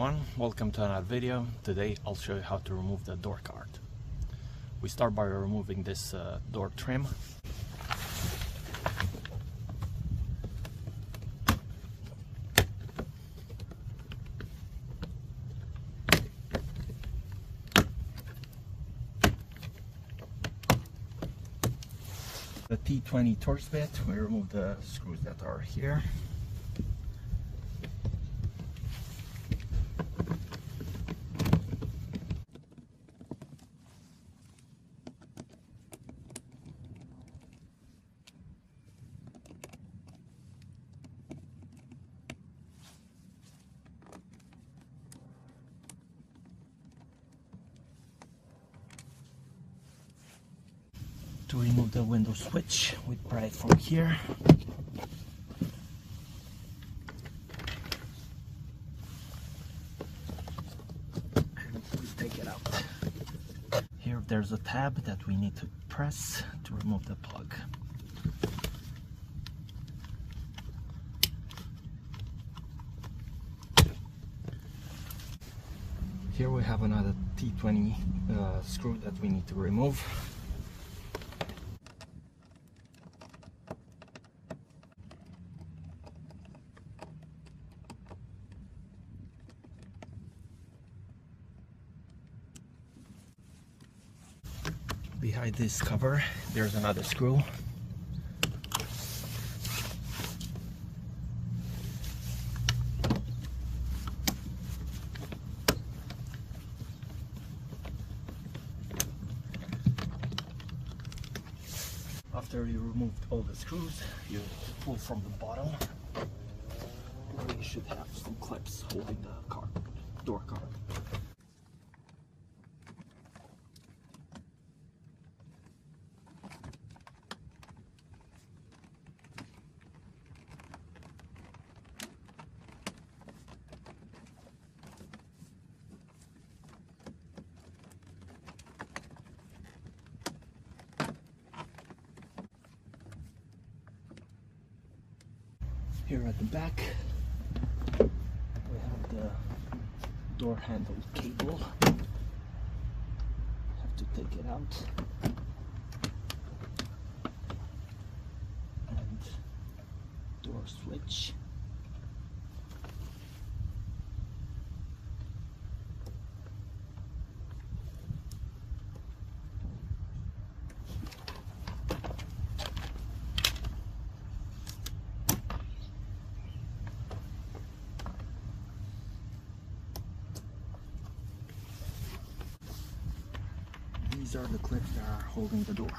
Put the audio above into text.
everyone, welcome to another video. Today I'll show you how to remove the door card. We start by removing this door trim. The T20 Torx bit, we remove the screws that are here. To remove the window switch, we pry it from here. And we take it out. Here there's a tab that we need to press to remove the plug. Here we have another T20 screw that we need to remove. Behind this cover, there's another screw. After you removed all the screws, you pull from the bottom. You should have some clips holding the door card. Here at the back, we have the door handle cable. Have to take it out. And door switch. These are the clips that are holding the door.